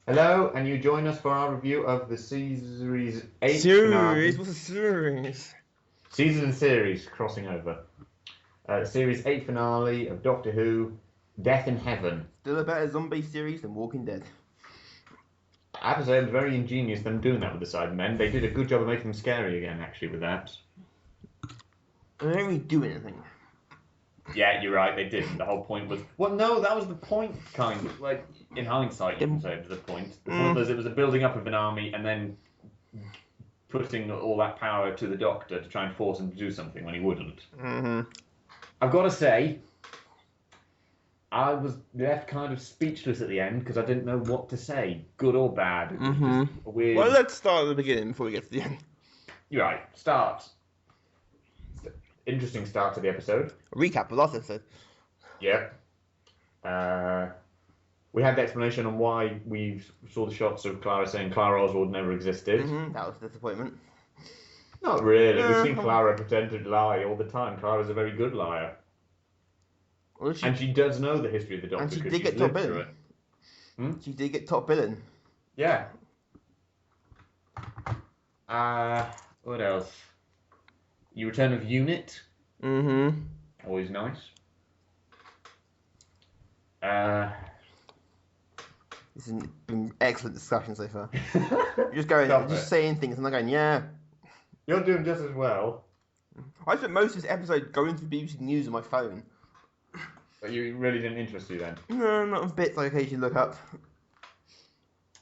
Hello, and you join us for our review of the series 8 Series? finale. What's a series? Season and series crossing over. Series 8 finale of Doctor Who, Death in Heaven. Still a better zombie series than Walking Dead. I have to say, it was very ingenious them doing that with the Cybermen. They did a good job of making them scary again, actually, with that. They don't really do anything. Yeah, you're right, they didn't. The whole point was... Well, no, that was the point, kind of. Like, in hindsight, you can say it was the point. The point was it was a building up of an army and then putting all that power to the Doctor to try and force him to do something when he wouldn't. Mm-hmm. I've got to say, I was left kind of speechless at the end because I didn't know what to say, good or bad. It was just a weird... Well, let's start at the beginning before we get to the end. You're right. Start. Interesting start to the episode. A recap of last episode. Yep. We had the explanation on why we saw the shots of Clara saying Clara Oswald never existed. That was a disappointment. Not really. We've seen Clara pretend to lie all the time. Clara's a very good liar. Well, And she does know the history of the Doctor. And she because did she's get top lived through billing. it. She did get top billing. Yeah. What else? You return of Unit. Always nice. This has been excellent discussion so far. You're just going, just saying things, and I'm going, yeah. You're doing just as well. I spent most of this episode going through BBC News on my phone. But you really didn't interest you then? No, not bits I occasionally look up.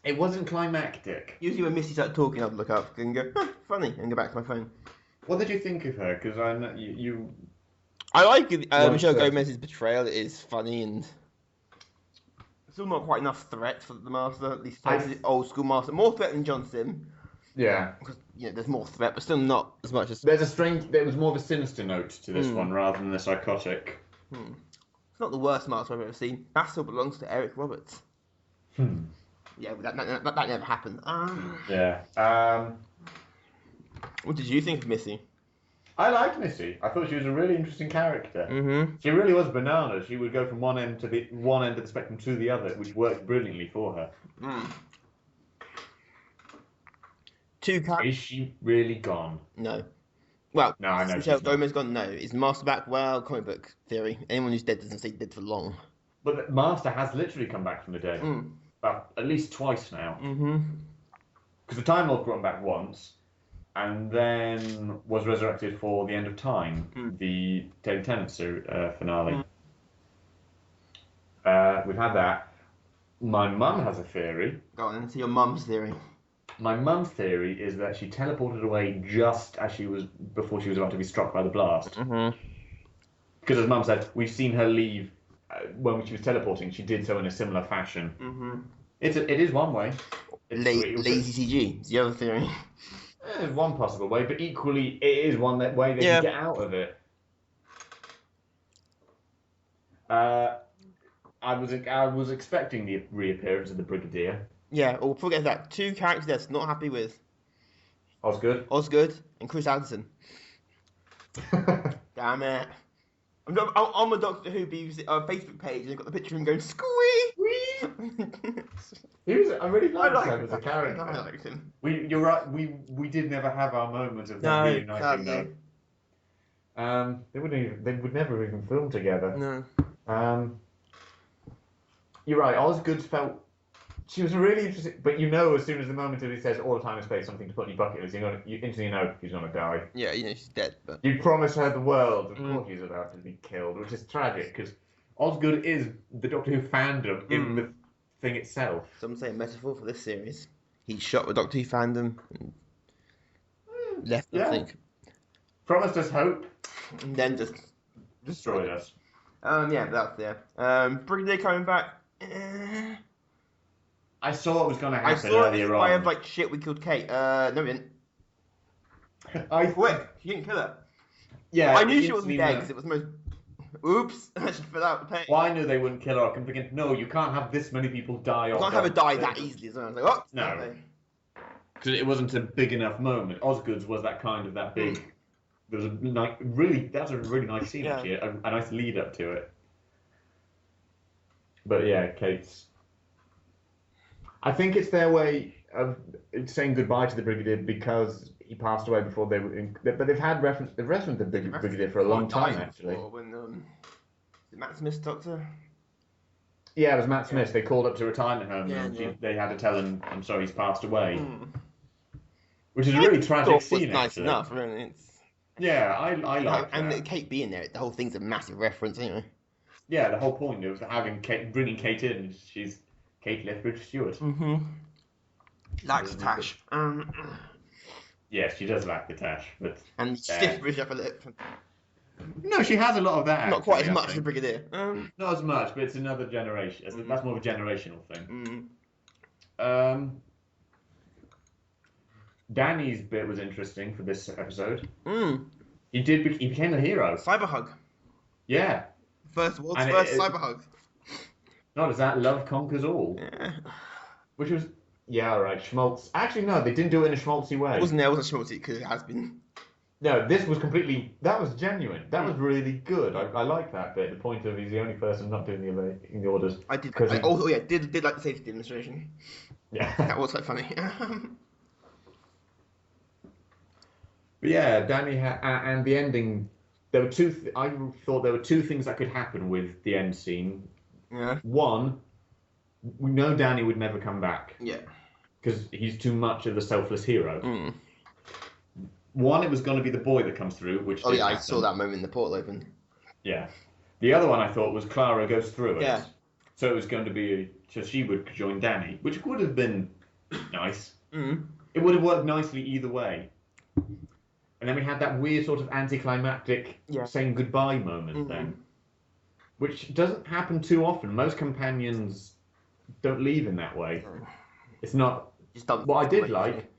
It wasn't climactic. Usually when Misty started talking, I'd look up and go, funny, and go back to my phone. What did you think of her? Because I know you... I like Michelle Gomez's portrayal. It is funny and still not quite enough threat for the Master. At least the old school Master, more threat than John Sim. Yeah, because there's more threat, but still not as much as. There was more of a sinister note to this one rather than the psychotic. It's not the worst Master I've ever seen. That still belongs to Eric Roberts. Yeah, but that never happened. Yeah. What did you think of Missy? I liked Missy. I thought she was a really interesting character. She really was bananas. She would go from one end of the spectrum to the other, which worked brilliantly for her. Is she really gone? No. Well, no, I know. Michelle Gomez gone. No. Is Master back? Well, comic book theory. Anyone who's dead doesn't stay dead for long. But the Master has literally come back from the dead. Well, at least twice now. Because the Time Lord brought him back once, and then was resurrected for the End of Time, the Daily Tennant finale. We've had that. My mum has a theory. Go on, see your mum's theory. My mum's theory is that she teleported away just as before she was about to be struck by the blast. Because as Mum said, we've seen her leave when she was teleporting. She did so in a similar fashion. It is one way. Lazy CG is the other theory. It's one possible way, but equally it is one way they can get out of it. I was expecting the reappearance of the Brigadier. Yeah, or forget that. Two characters that's not happy with. Osgood and Chris Addison. Damn it. I'm on my Doctor Who BBC Facebook page and I've got the picture of him going, squee! I really liked him as a character. I liked him. You're right, we did never have our moment of them being nice. They would never even film together. No. You're right, Osgood felt... She was really interesting, but as soon as the moment he says all the time and space, something to put in your bucket list, you instantly know he's going to die. Yeah, she's dead. But you promise her the world, of course she's about to be killed, which is tragic, because Osgood is the Doctor Who fandom in the thing itself. Some say a metaphor for this series. He shot with Doctor Who fandom and left, I think. Promised us hope. And then just destroyed us. Brigadier coming back. I saw what was going to happen earlier on. I have shit, we killed Kate. No, we didn't. Quick, you didn't kill her. Yeah. I knew she wasn't dead because it was the most... Oops, I should fill out the pain. Well, I knew they wouldn't kill her. I'm thinking, no, you can't have this many people die off. You can't have her die that easily. So I was like, oh, no. Because it wasn't a big enough moment. Osgood's was that big... There was that's a really nice scene, actually. A nice lead up to it. But yeah, Kate's... I think it's their way of saying goodbye to the Brigadier because he passed away before they were in... But they've referenced the Brigadier for a long time, actually. When, Matt Smith's doctor? Yeah, it was Matt Smith. They called up to retirement home and they had to tell him, I'm sorry, he's passed away. Which is a really tragic scene, nice actually. enough, really. Yeah, I like that. And Kate being there, the whole thing's a massive reference, anyway. Yeah, the whole point was bringing Kate in. She's Kate Lethbridge Stewart. Likes Tash. Yes, she does like the Tash, but and stiff bridge upper lip. No, she has a lot of that. Not quite as much as the Brigadier. Not as much, but it's another generation. That's more of a generational thing. Danny's bit was interesting for this episode. He became a hero. Cyber hug. Yeah. World's first cyber hug. Not as that love conquers all. Yeah. Which was right. Schmaltz. Actually, no, they didn't do it in a schmaltzy way. It wasn't schmaltzy because it has been. No, this was completely. That was genuine. That was really good. I like that bit. The point of he's the only person not doing the orders. I did. Did like the safety demonstration. Yeah, that was quite funny. But yeah, Danny and the ending. There were two. I thought there were two things that could happen with the end scene. Yeah. One, we know Danny would never come back. Yeah. Because he's too much of a selfless hero. One, it was going to be the boy that comes through, which. Oh yeah, I saw that moment in the portal open. Yeah. The other one I thought was Clara goes through it. Yeah. So it was going to be so she would join Danny, which would have been nice. It would have worked nicely either way. And then we had that weird sort of anticlimactic saying goodbye moment then. Which doesn't happen too often. Most companions don't leave in that way. It's not... What I did like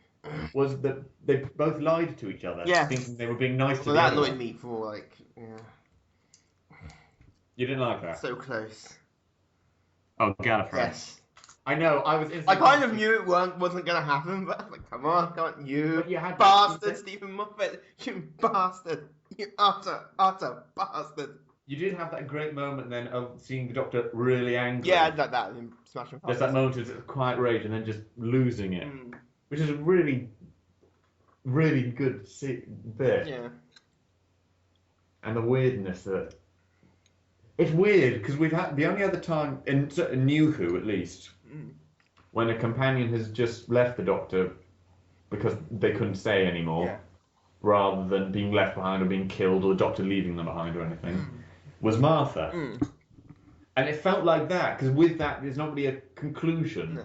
was that they both lied to each other, thinking they were being nice to the other. That annoyed me for, like... Yeah. You didn't like that? So close. Oh, Gallifrey. Yes. I know, I kind of knew it wasn't going to happen, but I was like, come on, you bastard, Stephen Moffat, you bastard, you utter bastard. You did have that great moment then of seeing the Doctor really angry. Yeah, like that, and smashing. There's that moment of quiet rage and then just losing it, which is a really, really good bit. Yeah. And the weirdness that... It's weird, because we've had... The only other time, in New Who at least, when a companion has just left the Doctor because they couldn't stay anymore, rather than being left behind or being killed or the Doctor leaving them behind or anything, was Martha. And it felt like that, because with that, there's not really a conclusion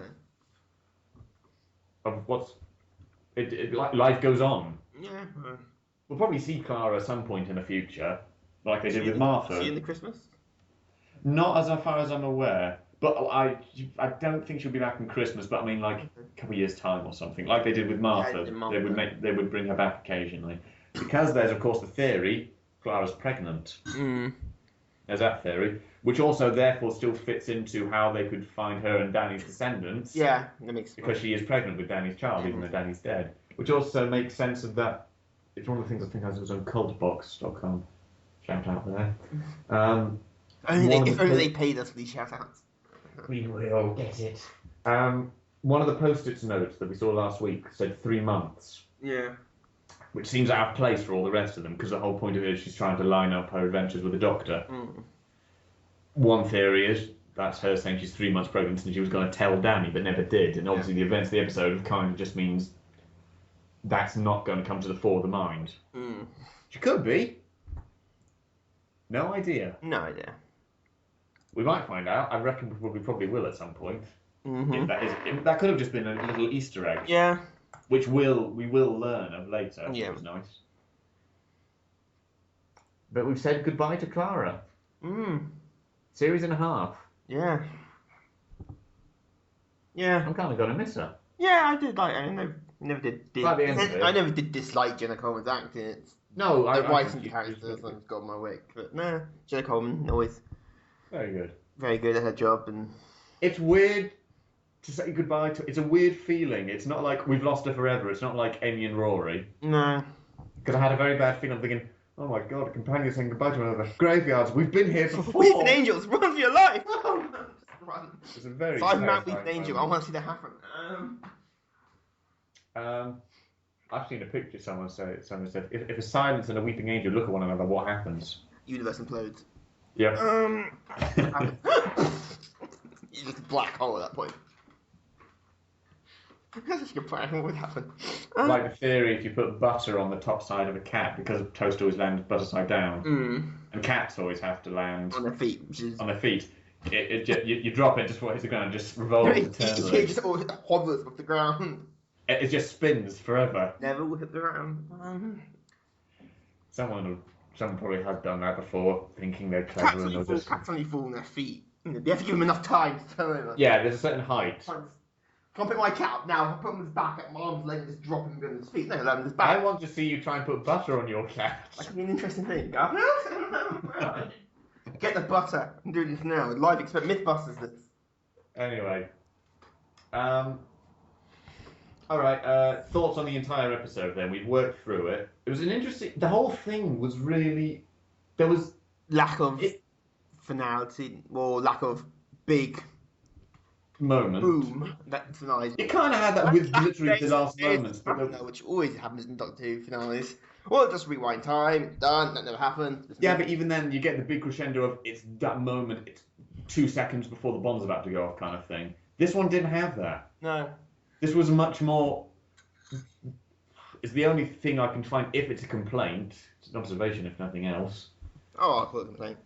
of what's... life goes on. Yeah. We'll probably see Clara at some point in the future, like they did with Martha. See in the Christmas? Not as far as I'm aware. But I don't think she'll be back in Christmas, but I mean like a couple of years' time or something. Like they did with Martha. They would bring her back occasionally. Because there's of course the theory, Clara's pregnant. There's that theory. Which also therefore still fits into how they could find her and Danny's descendants. Yeah, that makes sense. Because she is pregnant with Danny's child, even though Danny's dead. Which also makes sense of that. It's one of the things I think has its own cultbox.com. Shout out there. If only they paid us for these shout outs. We will get it. One of the post-it notes that we saw last week said 3 months. Yeah. Which seems out of place for all the rest of them, because the whole point of it is she's trying to line up her adventures with the Doctor. One theory is that's her saying she's 3 months pregnant and she was going to tell Danny, but never did. And obviously the events of the episode kind of just means that's not going to come to the fore of the mind. She could be. No idea. No idea. We might find out. I reckon we probably will at some point. That could have just been a little Easter egg. Yeah. Which we will learn of later. Yeah. Which was nice. But we've said goodbye to Clara. Series and a half. Yeah. Yeah. I'm kind of going to miss her. Yeah, I did like her. I never did. By the end of it. I never did dislike Jenna Coleman's acting. It's no, the writing characters I've got my way. But no, Jenna Coleman always very good. Very good at her job, and it's weird to say goodbye to. It's a weird feeling. It's not like we've lost her forever. It's not like Amy and Rory. No. Because I had a very bad feeling. I'm thinking, oh my god, a companion saying goodbye to another. Graveyards. We've been here before. Weeping angels, run for your life. It's a very Cyberman with danger. I want to see that happen. I've seen a picture. Someone said, if a silence and a weeping angel look at one another, what happens? Universe implodes. Yep. You're just a black hole at that point. That's such a good plan. What would happen? Like the theory, if you put butter on the top side of a cat, because toast always lands butter side down, and cats always have to land on their feet. On their feet. You drop it just before it hits the ground, just revolves eternally. It just always hovers off the ground. It just spins forever. Never will hit the ground. Someone probably has done that before, thinking they're clever and they'll just... Cats only fall on their feet. You have to give them enough time to turn over. Yeah, there's a certain height. Can't pick my cat up now. Put him on his back at my arm's length, just drop him on his feet. No, let him his back. I want to see you try and put butter on your cat. That could be an interesting thing. Get the butter. I'm doing this now. Live experiment. Mythbusters this. Anyway. Alright, thoughts on the entire episode then. We've worked through it. It was an interesting... The whole thing was really... There was... Lack of finality, or lack of big... moment. Boom. That finale. You kind of had that with literally the last moments. But which always happens in Doctor Who finales. Well, just rewind time, done, that never happened. Yeah, but even then, you get the big crescendo of it's that moment, it's 2 seconds before the bomb's about to go off kind of thing. This one didn't have that. No. This was much more... It's the only thing I can find, if it's a complaint, it's an observation if nothing else. Oh, I'll call it a complaint.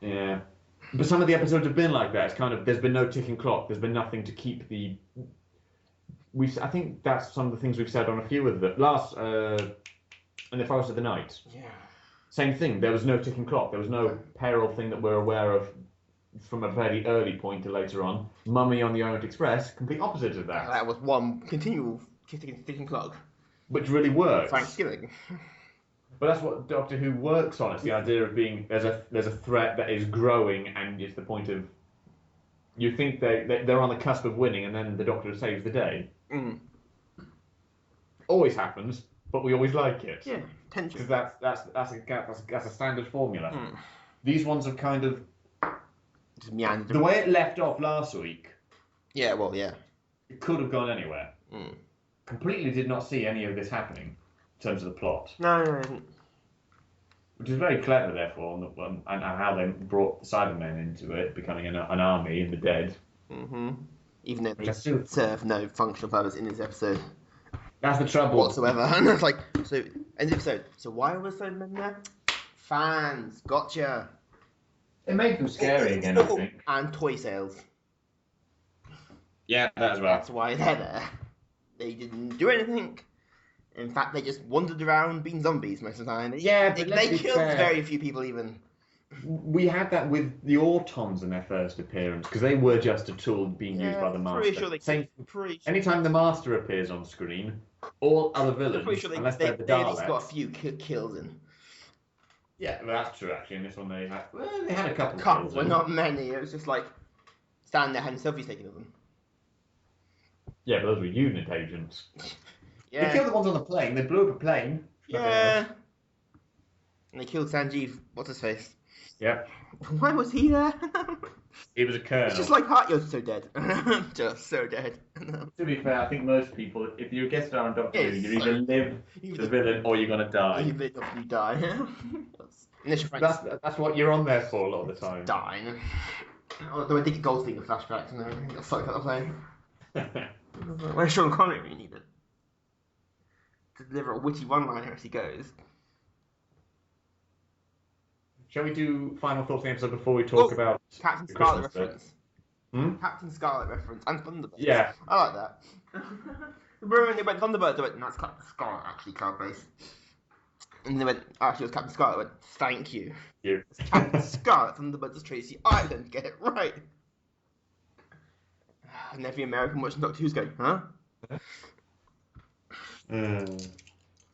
Yeah. But some of the episodes have been like that. It's kind of, there's been no ticking clock. There's been nothing to keep the... I think that's some of the things we've said on a few of the... Last, in the Forest of the Night. Yeah. Same thing. There was no ticking clock. There was no peril thing that we're aware of from a very early point to later on. Mummy on the Orient Express, complete opposite of that. That was one continual ticking clock. Which really works. Thanksgiving. But that's what Doctor Who works on. It's the idea of being there's a threat that is growing, and it's the point of you think they're on the cusp of winning, and then the Doctor saves the day. Always happens, but we always like it. Yeah, tension. Because that's a standard formula. These ones have kind of just meandered. The way it left off last week. Yeah, well, yeah. It could have gone anywhere. Completely did not see any of this happening in terms of the plot. No, I didn't. Which is very clever, therefore, and how they brought the Cybermen into it, becoming an army in the dead. Even though they serve no functional purpose in this episode. That's the trouble. Whatsoever. And it's like, so, end of episode. So why were the Cybermen there? Fans. Gotcha. It made them scary again, I think. And toy sales. Yeah, that as well. That's why they're there. They didn't do anything. In fact, they just wandered around being zombies most of the time. Yeah, but they killed very few people even. We had that with the Autons in their first appearance, because they were just a tool being used by the Master. Anytime the Master appears on screen, all other villains, unless they're the Daleks... They at least got a few kills in. Yeah, well, that's true, actually. In this one, they had a couple kills, but not many. It was just like, standing there having selfies taken of them. Yeah, but those were unit agents. Yeah. They killed the ones on the plane. They blew up a plane. Yeah. And they killed Sanjeev. What's his face? Yep. Why was he there? He was a colonel. It's just like You're so dead. Just so dead. To be fair, I think most people, if you're a guest star on Doctor Who, you either live the villain or you're gonna die. You live or you die. That's what you're on there for a lot of the time. Dying. Although I think Goldfinger flashbacks and everything. Got sucked out of the plane. Where's Sean Connery when you need it? To deliver a witty one-liner as he goes. Shall we do final thoughts on the episode before we talk about Captain Scarlet reference? Hmm? Captain Scarlet reference and Thunderbird. Yeah. I like that. Remember when they went Thunderbird, they went, that's Captain Scarlet actually, Cloudbase. And they went, actually it was Captain Scarlet, went, thank you. It's Captain Scarlet, Thunderbird does Tracy Island, get it right. And every American watching Doctor Who's going, huh?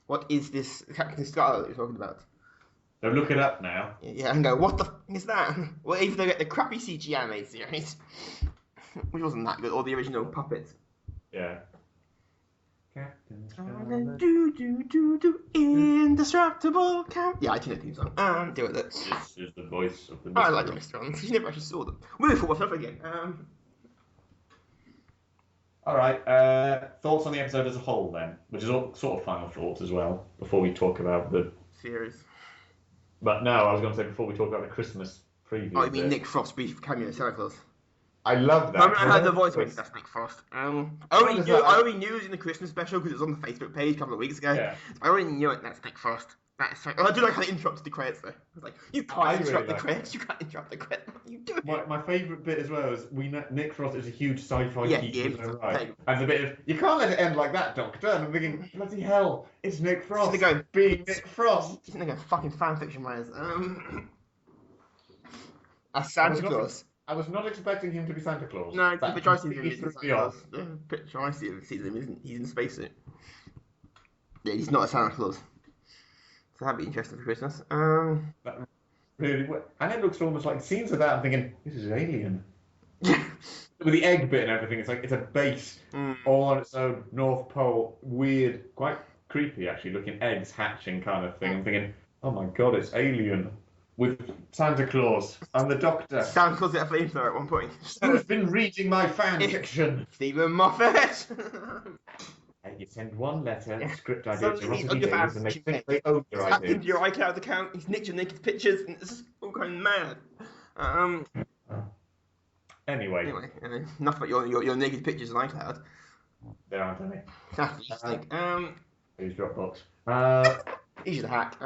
What is this Captain Scarlet that you're talking about? So look it up now. Yeah, and go, what the f*** is that? Well, even though they get the crappy CG anime series, which wasn't that good, or the original puppets. Yeah. Captain Indestructible Captain. Yeah, I do know the theme song. Deal with it. This is the voice of the I like mystery. the restaurants. You never actually saw them. We'll thought myself again. Alright, thoughts on the episode as a whole then, which is all sort of final thoughts as well, before we talk about the... Series. But no, I was going to say before we talk about the Christmas preview. Oh, you mean Nick Frost brief cameo Santa Claus? I love that. I heard the voice when that's Nick Frost. I already knew it was in the Christmas special because it was on the Facebook page a couple of weeks ago. Yeah. I already knew it. That's Nick Frost. That's right. I do like how they interrupted the credits though. I was like, you can't interrupt the credits. You can't interrupt the credits. What are you doing? My favourite bit as well is Nick Frost is a huge sci-fi geek. Yeah, Right. And the bit of, you can't let it end like that, Doctor. And I'm thinking, bloody hell, it's Nick Frost. They're going, being Nick Frost. They're going fucking fanfiction writers. As Santa Claus. I was not expecting him to be Santa Claus. No, the picture I see of him is isn't Santa Claus. The picture I see of him isn't. He's in a spacesuit. Yeah, he's not a Santa Claus. So that'd be interesting for Christmas. Really, and it looks almost like scenes of that. I'm thinking, this is Alien. With the egg bit and everything, it's like it's a base all on its own, North Pole, weird, quite creepy actually, looking eggs hatching kind of thing. I'm thinking, oh my god, it's Alien. With Santa Claus and the Doctor. Santa Claus got a flamethrower at one point. Who's been reading my fan fiction? Stephen Moffat. You send one letter, script idea to Ross on your fan and they fiction think they own your idea. Into your iCloud account, he's nicked your naked pictures, and it's just all going mad. Anyway, enough about your naked pictures on iCloud. There aren't any. That's what you think. Who's Dropbox? He's the hack.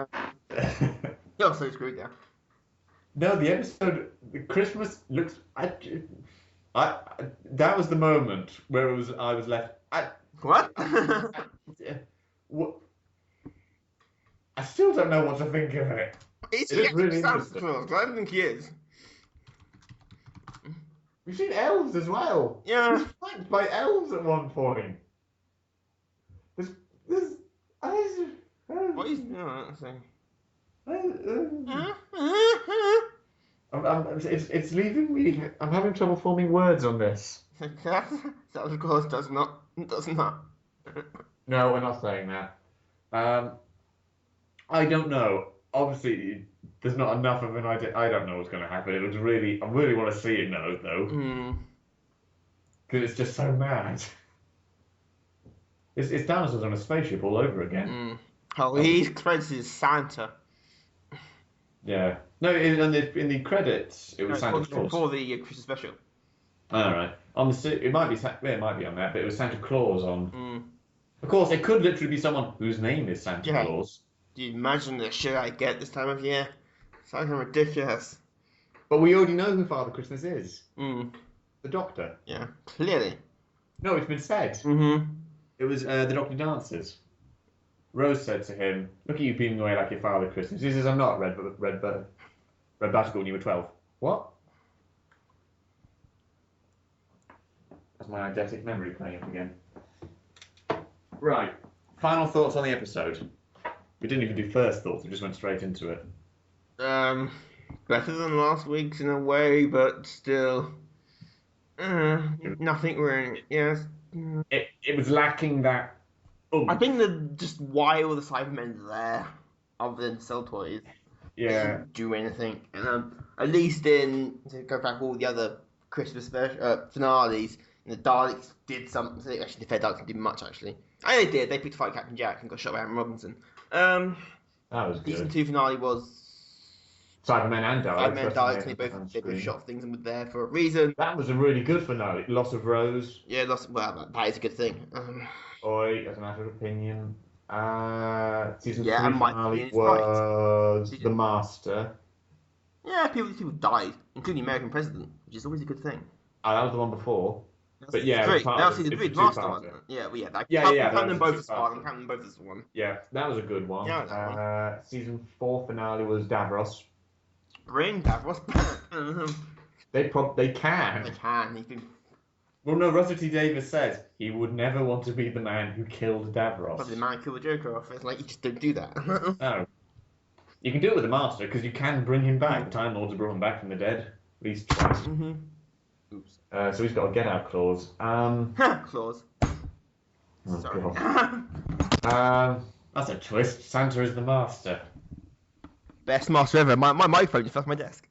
You're so screwed now. No, the episode, the Christmas looks. That was the moment where I was left. What? What? I still don't know what to think of it. It is really Santa interesting. Claus, but I don't think he is. We've seen elves as well. Yeah. He's flanked by elves at one point. What is no, it's leaving me. I'm having trouble forming words on this. Santa Claus does not. No, we're not saying that. I don't know. Obviously, there's not enough of an idea. I don't know what's going to happen. It looks really. I really want to see it now, though. Because it's just so mad. It's dinosaurs on a spaceship all over again. Oh, he's credited as Santa. Yeah. No, in the credits, it was Santa Claus. For the Christmas special. All right. It might be on that, but it was Santa Claus on. Of course, it could literally be someone whose name is Santa Claus. Do you imagine the shit I get this time of year? Something ridiculous. But we already know who Father Christmas is. The Doctor. Yeah, clearly. No, it's been said. It was the Doctor Dances. Rose said to him, "Look at you beaming away like your Father Christmas." He says, "I'm not Red Buttercup when you were 12. What? That's my eidetic memory playing up again. Right. Final thoughts on the episode. We didn't even do first thoughts. We just went straight into it. Better than last week's in a way, but still, nothing really. Yes. It was lacking that. I think that just why all the Cybermen are there, other than sell toys, doesn't do anything. And at least to go back all the other Christmas finales, the Daleks did something. Actually, the Fair Daleks didn't do much actually. And they did. They picked to fight Captain Jack and got shot by Aaron Robinson. That was good. Season 2 finale was Cybermen and Daleks. Cybermen and Daleks, they both shot things and were there for a reason. That was a really good finale. Loss of Rose. Yeah, that is a good thing. Oi, as a matter of opinion. Season 3 and my finale opinion is was right. The Master. Yeah, people died, including the American president, which is always a good thing. Oh, that was the one before. But yeah, that was season 3, Master one. Yeah. I'm counting them both as one. I'm counting them both as one. Yeah, that was a good one. Yeah, that one. Season 4 finale was Davros. Bring Davros back. They can. They can. He can. Well, no, Russell T Davies said he would never want to be the man who killed Davros. But the man killed the Joker off. It's like, you just don't do that. No. You can do it with the Master, because you can bring him back. The Time Lords have brought him back from the dead. At least twice. Oops. So he's got a get-out clause. Clause. Oh, Sorry. That's a twist. Santa is the master. Best master ever. My microphone just left my desk.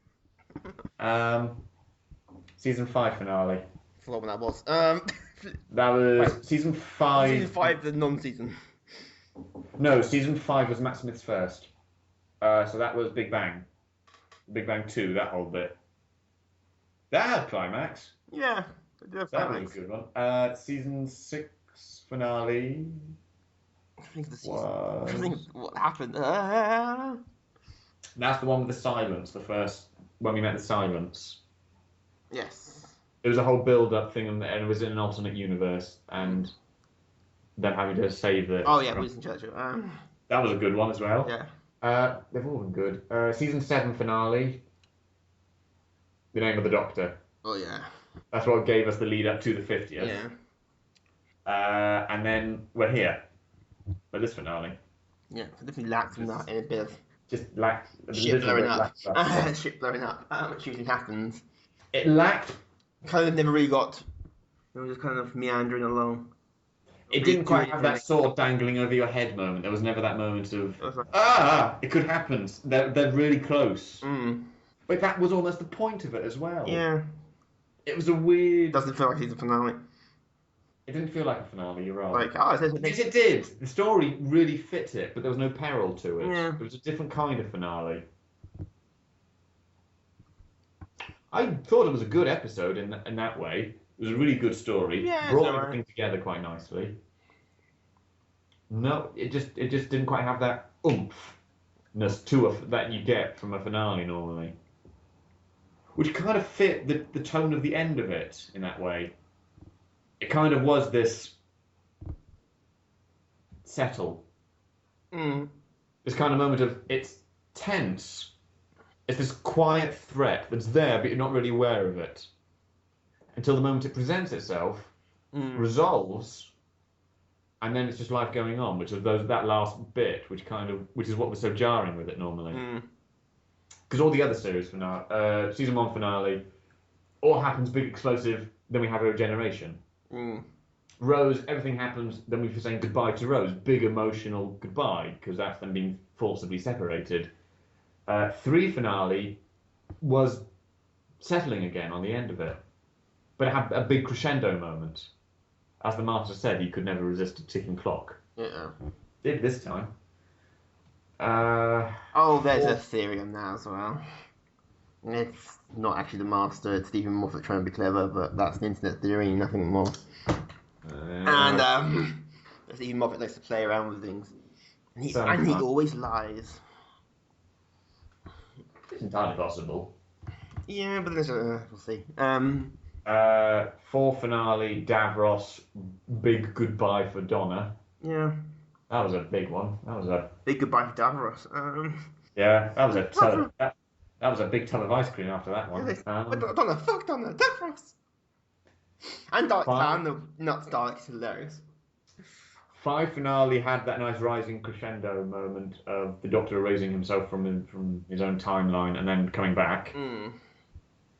Season 5 finale. I forgot when that was. That was Wait. season 5. Season 5, the non-season. No, season 5 was Matt Smith's first. So that was Big Bang. Big Bang 2, that whole bit. That had climax. Yeah. That was a good one. Season 6 finale. I think the season. Was... I think what happened. That's the one with the silence. The first when we met the silence. Yes. It was a whole build-up thing, and it was in an alternate universe, and them having to save it. Oh yeah, Winston Churchill. That was a good one as well. Yeah. They've all been good. Season 7 finale. The Name of the Doctor. Oh yeah. That's what gave us the lead up to the 50th. Yeah. And then we're here. With this finale. Yeah, so definitely lacked from that in a bit of Just lacked... shit blowing up. Shit blowing up. Which usually happens. It lacked... Kind of never really got... It was just kind of meandering along. It didn't quite have that sword dangling over your head moment. There was never that moment of... It could happen. They're really close. But that was almost the point of it as well. Yeah. It was a weird... Doesn't feel like season finale. It didn't feel like a finale, you're right. It did. The story really fit it, but there was no peril to it. Yeah. It was a different kind of finale. I thought it was a good episode in that way. It was a really good story. Yeah, brought everything together quite nicely. No, it just didn't quite have that oomphness to that you get from a finale normally. Which kind of fit the tone of the end of it in that way. It kind of was this settle. This kind of moment of, it's tense. It's this quiet threat that's there, but you're not really aware of it. Until the moment it presents itself, resolves, and then it's just life going on, which is that last bit, which is what was so jarring with it normally. Because all the other series finale, season 1 finale, all happens big explosive, then we have a regeneration. Rose, everything happens, then we're saying goodbye to Rose. Big emotional goodbye, because that's them being forcibly separated. 3 finale was settling again on the end of it. But it had a big crescendo moment. As the Master said, he could never resist a ticking clock. Yeah. Did this time. There's a theory on that as well. It's not actually the Master, it's Stephen Moffat trying to be clever, but that's an internet theory, nothing more. Stephen Moffat likes to play around with things. And he always lies. It's entirely possible. Yeah, but there's we'll see. 4 finale, Davros, big goodbye for Donna. Yeah. That was a big one. That was a big goodbye for Davros. Yeah, that was a that was a big tub of ice cream after that one. Donna, fuck Donna, Davros. And not Dalek's hilarious. 5 finale had that nice rising crescendo moment of the Doctor erasing himself from his own timeline and then coming back,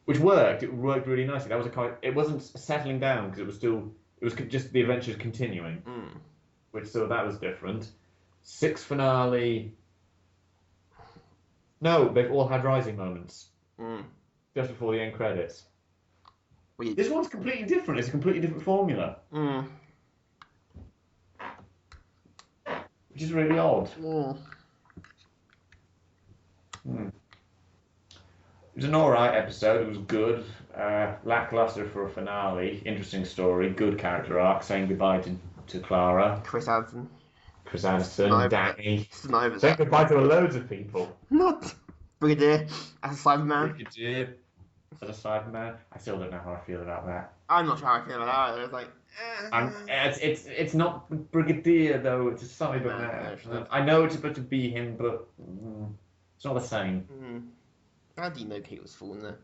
which worked. It worked really nicely. That was it wasn't settling down because it was just the adventures continuing, that was different. 6 finale. No, they've all had rising moments just before the end credits. This one's completely different. It's a completely different formula. Which is really odd. It was an alright episode. It was good. Lackluster for a finale. Interesting story. Good character arc. Saying goodbye to Clara. Chris Addison. Danny. Saying goodbye to loads of people. Not Brigadier as a Cyberman. Brigadier as a Cyberman. I still don't know how I feel about that. I'm not sure how I feel about that. It's like... It's not Brigadier though, it's a Cyberman. I know it's supposed to be him, but it's not the same. How do you know Kate was falling there?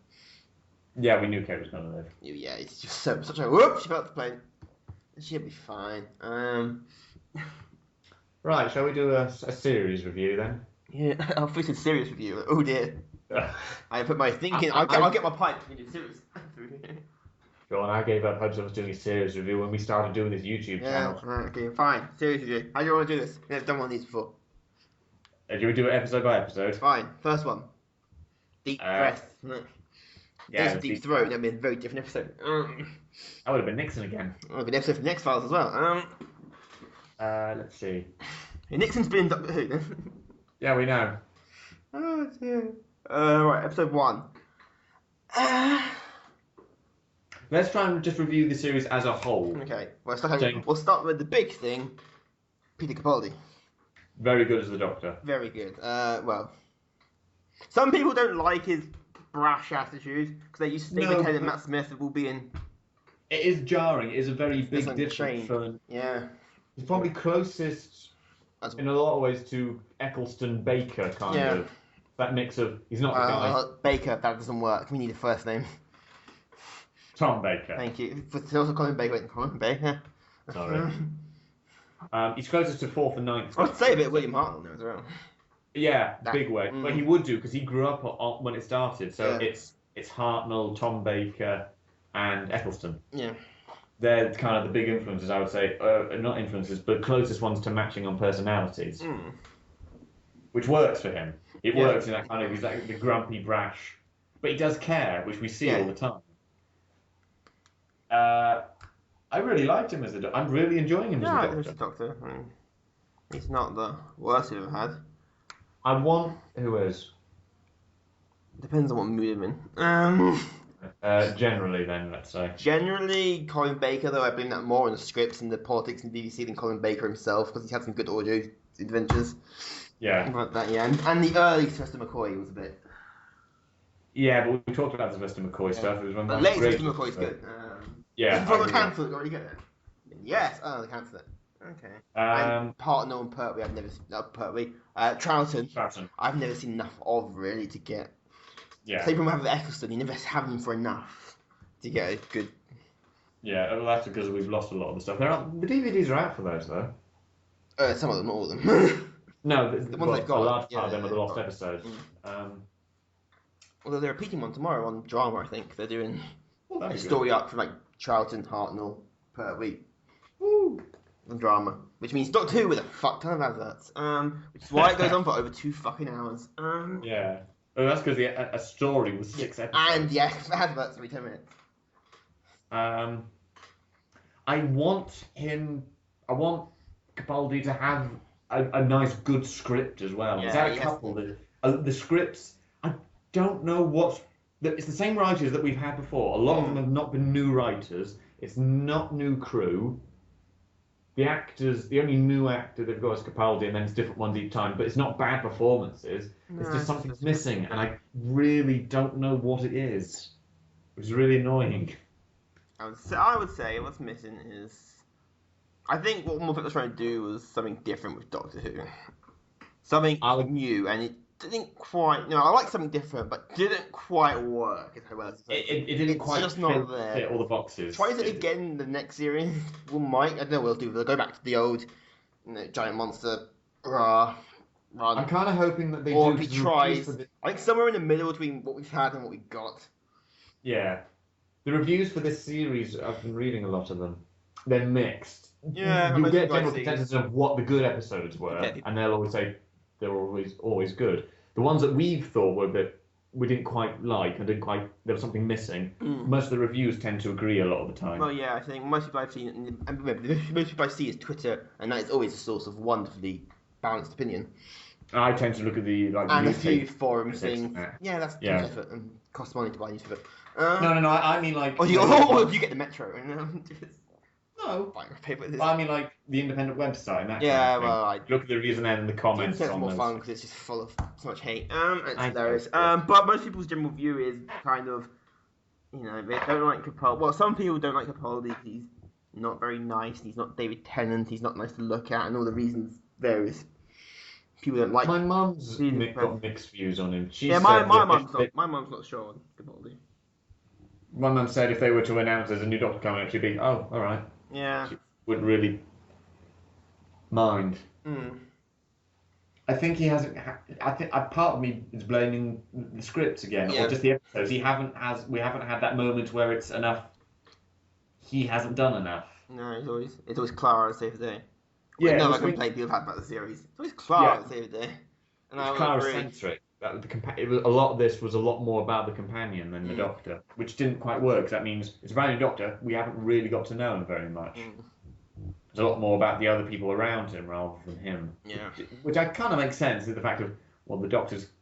Yeah, we knew Kate was gonna live. Yeah, it's just such a whoop, she fell off the plane. She'll be fine. Right, shall we do a series review then? Yeah, I'll fix a serious review. Oh dear. I put my thinking. I'll get my pipe and do serious. Go on, I gave up hope I was doing a series review when we started doing this YouTube channel. Right, okay, fine. Series review. How do you want to do this? We've never done one of these before. Do we do it episode by episode? Fine. First one. Deep breath. Yeah, There's deep throat. That'd be a very different episode. That would have been Nixon again. That would be an episode for the X Files as well. Let's see. Nixon's been in Doctor Who. Yeah, we know. Oh dear. Right, episode 1. Let's try and just review the series as a whole. Okay. We'll start with the big thing. Peter Capaldi. Very good as the Doctor. Very good. Well, some people don't like his brash attitude because they used to think that Matt Smith will be in. It is jarring. It is a very big difference from. Yeah. He's probably closest in a lot of ways to Eccleston Baker kind of. That mix of he's not the guy. Baker, that doesn't work. We need a first name. Tom Baker. Thank you. But also Colin Baker. Colin Baker. Sorry. He's closest to 4th and 9th. I'd say a bit of William Hartnell there as well. Yeah, big way. But he would do because he grew up when it started. So it's Hartnell, Tom Baker, and Eccleston. Yeah. They're kind of the big influences, I would say. Not influences, but closest ones to matching on personalities. Which works for him. It works in that kind of, he's like the grumpy, brash. But he does care, which we see all the time. I really liked him as a Doctor. I'm really enjoying him as a Doctor. I mean, he's not the worst we've ever had. I want... Who is? Depends on what mood I'm in. Generally, then, let's say. Generally, Colin Baker, though I blame that more on the scripts and the politics in BBC than Colin Baker himself, because he had some good audio adventures. Yeah. Like that, and the early Sylvester McCoy was a bit... Yeah, but we talked about the Sylvester McCoy stuff. It was one the of late Sylvester McCoy's good. Yeah. Before they cancelled it, already get it? Yes, they cancelled it. Okay. And Partner and Pertwee, I've never seen... Pertwee. Troughton. I've never seen enough of, really, to get... Yeah. Same problem with Eccleston, you never have them for enough to get a good... Yeah, well, that's because we've lost a lot of the stuff. The DVDs are out for those, though. Some of them, not all of them. No, the ones they've got. A large part of them are the lost got. episodes. Although they're repeating one tomorrow on Drama, I think. They're doing a story arc from, like, Troughton, Hartnell, Pertwee. Woo! On Drama. Which means Doctor Who with a fuck ton of adverts. Which is why it goes on for over 2 fucking hours. Yeah. Well, that's because a story was 6 episodes. And the adverts every 10 minutes. I want Capaldi to have a nice, good script as well. He's had a couple. The scripts, I don't know what's... It's the same writers that we've had before. A lot of them have not been new writers. It's not new crew. The actors, the only new actor they've got is Capaldi, and then it's different ones each time. But it's not bad performances. It's just something's missing, and I really don't know what it is. Which is really annoying. I would say what's missing is... I think what Moffat was trying to do was something different with Doctor Who. Something new, and it didn't quite... I like something different, but didn't quite work. It didn't quite just not there. Fit all the boxes. Try it again in the next series. We might. I don't know what we'll go back to the old giant monster run. I'm kind of hoping that they or do... Or he tries... I think somewhere in the middle between what we've had and what we got. Yeah. The reviews for this series, I've been reading a lot of them. They're mixed. Yeah, you get general consensus of what the good episodes were, and they'll always say they're always good. The ones that we've thought were a bit we didn't quite like and there was something missing. Most of the reviews tend to agree a lot of the time. Well, yeah, I think most people I've seen, and remember, most people I see is Twitter, and that is always a source of wonderfully balanced opinion. I tend to look at the and a few forum things. Yeah, that's too much effort and costs money to buy a newspaper. No, I mean like. Or you get the Metro. No. Paper. I mean, like the independent website. And that I look at the reviews and then the comments. It's more fun because it's just full of so much hate. But most people's general view is kind of, they don't like Capaldi. Well, some people don't like Capaldi. He's not very nice. He's not David Tennant. He's not nice to look at, and all the reasons various. People don't like. My mum's got mixed views on him. My mum's not sure on Capaldi. My mum said if they were to announce there's a new Doctor coming, she'd be, oh, all right. Yeah. She wouldn't really mind. I think he hasn't. I think part of me is blaming the scripts again, or just the episodes. We haven't had that moment where it's enough he hasn't done enough. No, it's always Clara to save the day. Yeah, Another complaint people have had about the series. It's always Clara to save the day. And I It's would Clara agree. centric. A lot of this was a lot more about the companion than the Doctor, which didn't quite work. 'Cause that means it's about the Doctor. We haven't really got to know him very much. It's a lot more about the other people around him rather than him. Yeah. Which I kind of makes sense is the fact of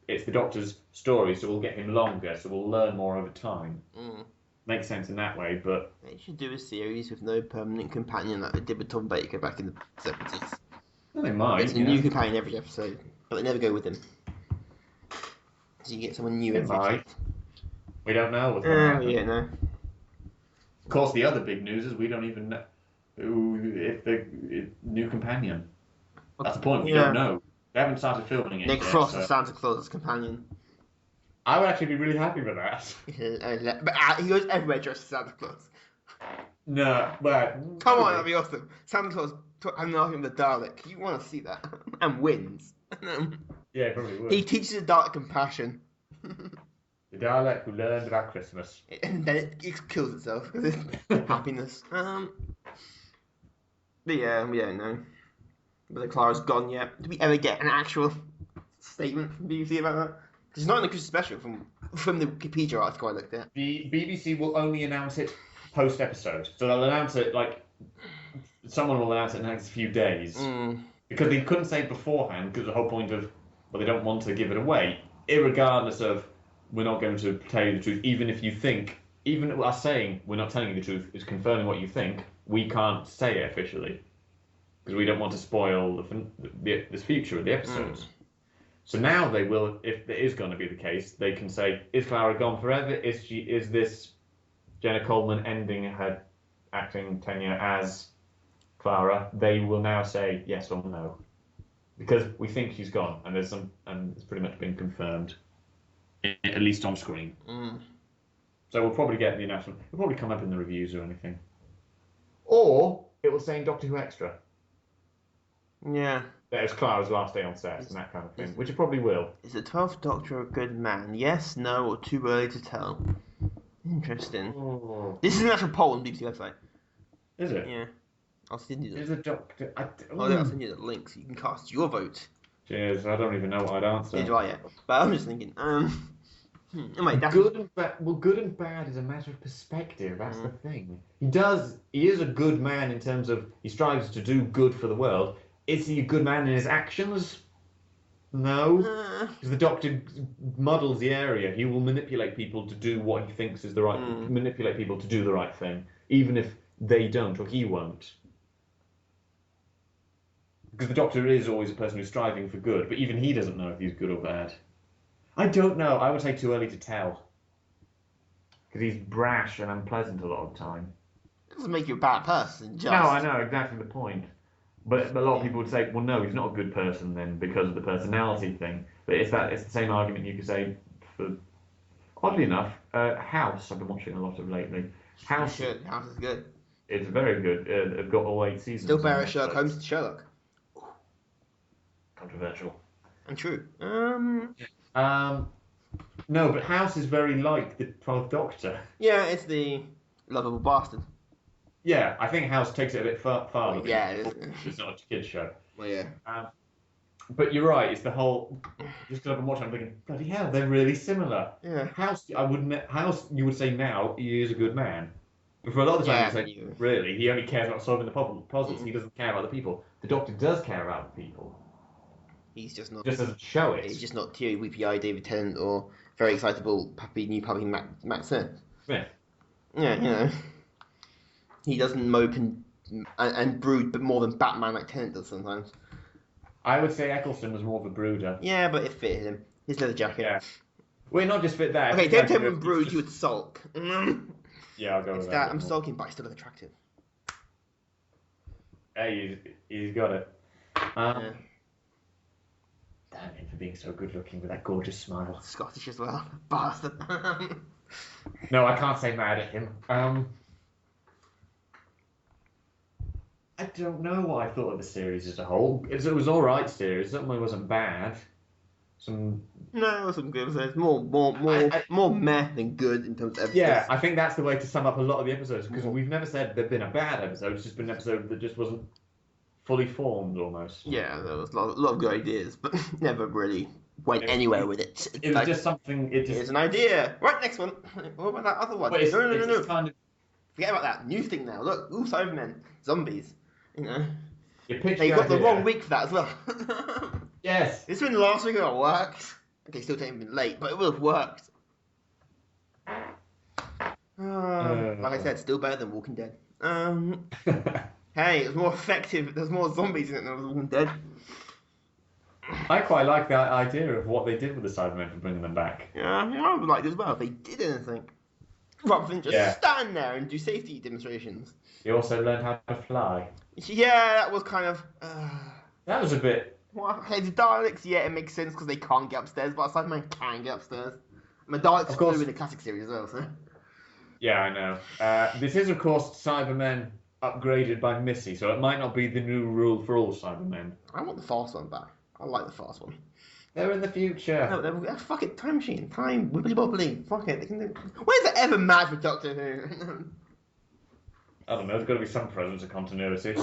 it's the Doctor's story, so we'll get him longer, so we'll learn more over time. Makes sense in that way, but they should do a series with no permanent companion like they did with Tom Baker back in the 70s. Well, they might. It's a new companion every episode, but they never go with him. So you get someone new every episode. We don't know what's going to happen. Yeah, no. Of course, the other big news is we don't even know if the new companion. That's the point. We don't know. They haven't started filming it. Nick yet, Frost so. is Santa Claus's companion. I would actually be really happy with that. But he goes everywhere dressed as Santa Claus. No, but come on, that'd be awesome. Santa Claus having an argument with the Dalek. You want to see that? And wins. Yeah, probably would. He teaches the Dalek compassion. The Dalek who learned about Christmas. And then it kills itself because it's happiness. But yeah, we don't know. Whether Clara's gone yet. Did we ever get an actual statement from BBC about that? Because it's not in the Christmas special from the Wikipedia article I looked at. The BBC will only announce it post-episode. So they'll announce it, someone will announce it in the next few days. Because they couldn't say it beforehand, because the whole point of, they don't want to give it away. Irregardless of, we're not going to tell you the truth, even if you think, even us saying we're not telling you the truth is confirming what you think, we can't say it officially. Because we don't want to spoil the future of the episodes. So now they will, if it is going to be the case, they can say, is Clara gone forever? Is this Jenna Coleman ending her acting tenure as Clara? They will now say yes or no. Because we think she's gone, and it's pretty much been confirmed, at least on screen. So we'll probably get the announcement. It'll probably come up in the reviews or anything. Or it will say in Doctor Who Extra. Yeah. That it was Clara's last day on set and that kind of thing, which it probably will. Is the 12th Doctor a good man? Yes, no, or too early to tell? Interesting. This is an actual poll on the BBC website. Is it? Yeah. I'll send you Is a Doctor... I'll send you the link so you can cast your vote. Cheers, I don't even know what I'd answer. Neither do I yet. But I'm just thinking, anyway, good and bad is a matter of perspective, that's the thing. He is a good man in terms of, he strives to do good for the world. Is he a good man in his actions? No. Because the Doctor muddles the area. He will manipulate people to do what he thinks is the right... Manipulate people to do the right thing. Even if they don't, or he won't. Because the Doctor is always a person who's striving for good, but even he doesn't know if he's good or bad. I don't know. I would say too early to tell. Because he's brash and unpleasant a lot of the time. It doesn't make you a bad person, just... No, I know, exactly the point. But a lot of people would say, well, no, he's not a good person then because of the personality thing. But it's the same argument you could say for, oddly enough, House. I've been watching a lot of lately. House is good. It's very good. It's got all 8 seasons. Still better Sherlock Holmes than Sherlock. Controversial. And true. No, but House is very like the 12th Doctor. Yeah, it's the lovable bastard. Yeah, I think House takes it a bit farther. Yeah, it is. It's not a kid's show. Well, yeah. But you're right. It's the whole. Just because I've been watching, I'm thinking, bloody hell, they're really similar. Yeah. House, you would say now he is a good man. But for a lot of the time, you say, really, he only cares about solving the puzzles. He doesn't care about the people. The Doctor does care about the people. He's just not. Just doesn't show it. He's just not teary, weepy-eyed David Tennant or very excitable new puppy Matt Smith. Smith. Yeah, you know. He doesn't mope and brood, but more than Batman like Tennant does sometimes. I would say Eccleston was more of a brooder. Yeah, but it fitted him. His leather jacket. Yeah. Well, not just fit that. Okay, David Tennant would brood, he would sulk. Yeah, I'll go with that. I'm sulking, but I still look attractive. Hey, he's got it. Yeah. Damn him for being so good looking with that gorgeous smile. Scottish as well. Bastard. No, I can't say mad at him. I don't know what I thought of the series as a whole. It was alright series. It certainly wasn't bad. No, some good episodes. More meh than good in terms of episodes. Yeah, I think that's the way to sum up a lot of the episodes, because we've never said there'd been a bad episode. It's just been an episode that just wasn't fully formed, almost. Yeah, there was a lot of good ideas, but never really went anywhere with it. It was just something. Here's an idea. Right, next one. What about that other one? But No. Kind of... Forget about that. New thing now. Look, Cybermen, zombies. You know. They got the wrong week for that as well. Yes. This one last week it worked. Okay, still taking been late, but it would have worked. Like I said, still better than Walking Dead. Hey, it was more effective. There's more zombies in it than Walking Dead. I quite like that idea of what they did with the Cybermen for bringing them back. Yeah, I would like it as well if they did anything. Rather than just stand there and do safety demonstrations. He also learned how to fly. Yeah, that was kind of... That was a bit... Well, okay, the Daleks, yeah, it makes sense because they can't get upstairs, but Cybermen can get upstairs. I mean, Daleks flew in the classic series as well, so... Yeah, I know. This is, of course, Cybermen upgraded by Missy, so it might not be the new rule for all Cybermen. I want the fast one back. I like the fast one. They're in the future. No, fuck it, time machine, time, wibbly bobbly, fuck it. They can do... When is it ever mad for Doctor Who? I don't know, there's got to be some presence of continuity.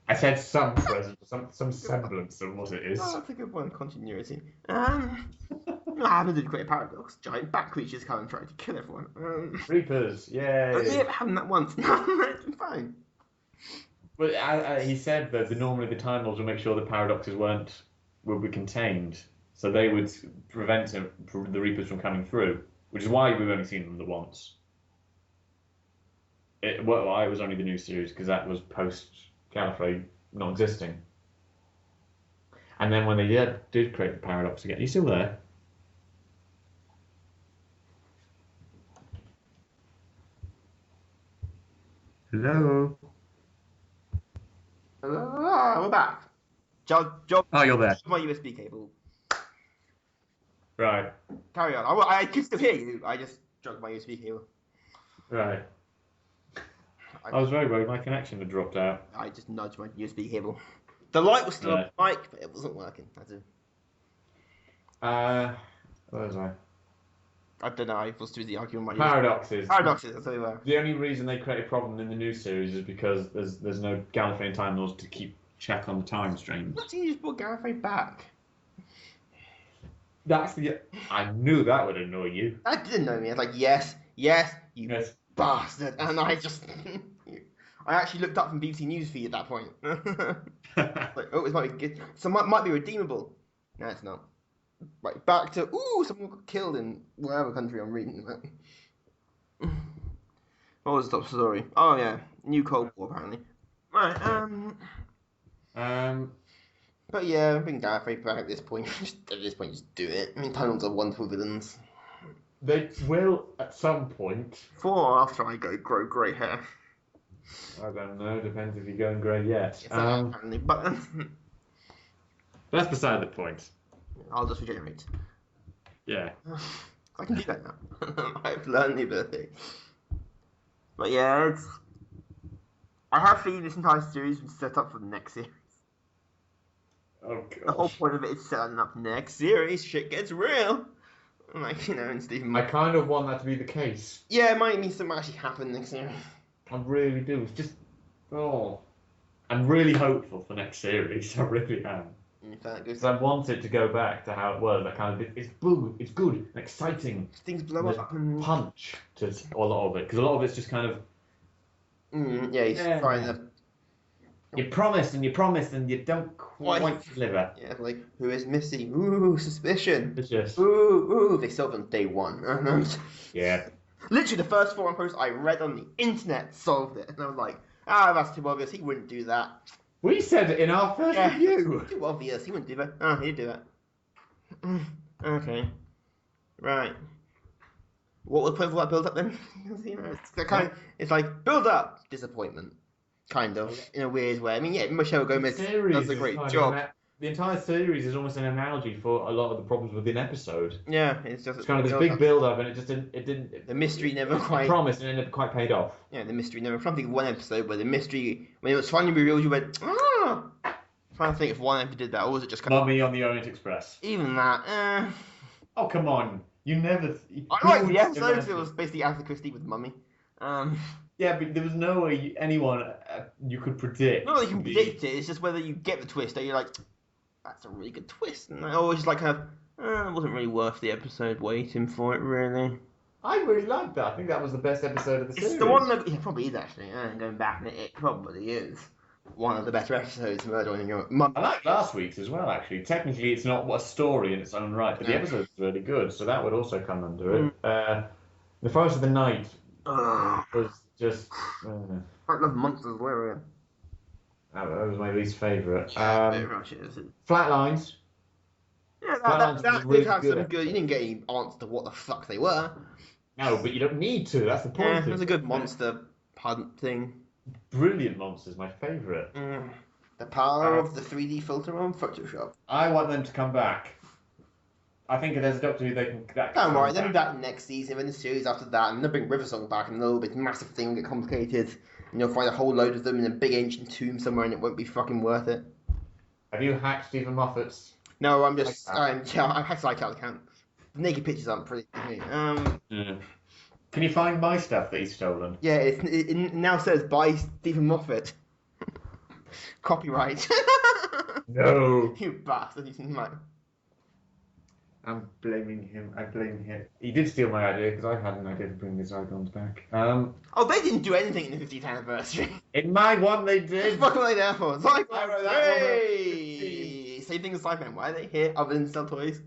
I said some presence, some semblance of what it is. Oh, that's a good one, continuity. I haven't did create a paradox. Giant bat creatures come and try to kill everyone. Reapers, yay! Yeah, happened that once. It's been fine. But he said that normally the Time Lords would make sure the paradoxes would be contained, so they would prevent the Reapers from coming through, which is why we've only seen them the once. It was only the new series because that was post Gallifrey not existing. And then when they did create the paradox again, are you still there? Hello. We're back. Job. Oh, you're there. My USB cable. Right. Carry on. I can still hear you. I just jogged my USB cable. Right. I was very worried my connection had dropped out. I just nudged my USB cable. The light was still on the mic, but it wasn't working. Where was I? I don't know. I was doing the argument. My Paradoxes. Paradoxes. That's what they were. The only reason they create a problem in the new series is because there's no Gallifreyan Time Lords to keep check on the time streams. What do you just brought Gallifrey back? I knew that would annoy you. That didn't annoy me. I was like, yes, you bastard, and I just. I actually looked up from BBC Newsfeed at that point. Like, oh, it might be good. So might be redeemable. No, it's not. Right, back to someone got killed in whatever country I'm reading about. What was the top story? Oh yeah, new Cold War apparently. Right. But yeah, I think Gallifrey back at this point. Just do it. I mean, Time Lords are wonderful villains. They will at some point. Before or after I grow grey hair. I don't know. Depends if you're going grey yet. Yes, apparently, but that's beside the point. I'll just regenerate. Yeah. I can do that now. I've learned the ability. But yeah, I have feeling this entire series was set up for the next series. Oh god. The whole point of it is setting up next series. Shit gets real. Like, and Stephen. I kind of want that to be the case. Yeah, it might mean something actually happen next series. I really do. It's just, I'm really hopeful for next series. I really am. Because I want it to go back to how it was. That kind of it's good and exciting. Things blow up and punch to a lot of it, because a lot of it's just kind of. He's trying to. You promise and you don't quite deliver. Yeah, like who is Missy? Ooh, suspicion. Suspicious. Ooh, they solved on day one. Yeah. Literally, the first forum post I read on the internet solved it, and I was like, that's too obvious. He wouldn't do that. We said it in our first review. Too obvious. He wouldn't do that. He'd do it. Okay. Right. What was the point of that build up then? It's like build up disappointment, kind of in a weird way. I mean, yeah, Michelle Gomez does a great job. The entire series is almost an analogy for a lot of the problems within episode. Yeah, it's kind of this big build up, and it didn't. The mystery never quite promised, and it never quite paid off. Yeah, the mystery never. I'm trying to think of one episode where the mystery, when it was finally revealed, you went, trying to think if one ever did that, or was it just kind Mummy on the Orient Express. Even that, Oh, come on. You never... I like the episodes. It was basically Agatha Christie with Mummy. Yeah, but there was no way anyone you could predict. Not that you can predict it, it's just whether you get the twist, or you're like, that's a really good twist. And I always like kind of, it wasn't really worth the episode waiting for it, really. I really liked that. I think that was the best episode of the series. It's the one that, yeah, probably is actually. Going back, it probably is one of the better episodes. Murder on Your Mum. I liked last week's as well. Actually, technically, it's not a story in its own right, but the episode was really good, so that would also come under it. The Forest of the Night was just. I love monsters. Where That was my least favourite. Flatlines. Yeah, that really did have good some good. You didn't get any answers to what the fuck they were. No, but you don't need to. That's the point. Yeah, it was a good monster hunt thing. Brilliant monsters, my favourite. The power of the 3D filter on Photoshop. I want them to come back. I think if there's a Doctor Who, they can. Don't worry, they'll be back next season, in the series after that, and they'll bring Riversong back, and it'll be a massive thing, will get complicated, and you'll find a whole load of them in a big ancient tomb somewhere, and it won't be fucking worth it. Have you hacked Stephen Moffat's? No, I'm just, I hacked the iCloud account. The naked pictures aren't pretty. Can you find my stuff that he's stolen? Yeah, it now says by Stephen Moffat. Copyright. No. You bastard! I'm blaming him. I blame him. He did steal my idea because I had an idea to bring these icons back. Oh, they didn't do anything in the 50th anniversary. In my one, they did. What are they there for? Cybermen. I wrote that Hey! Same thing as Cybermen. Why are they here other than sell toys?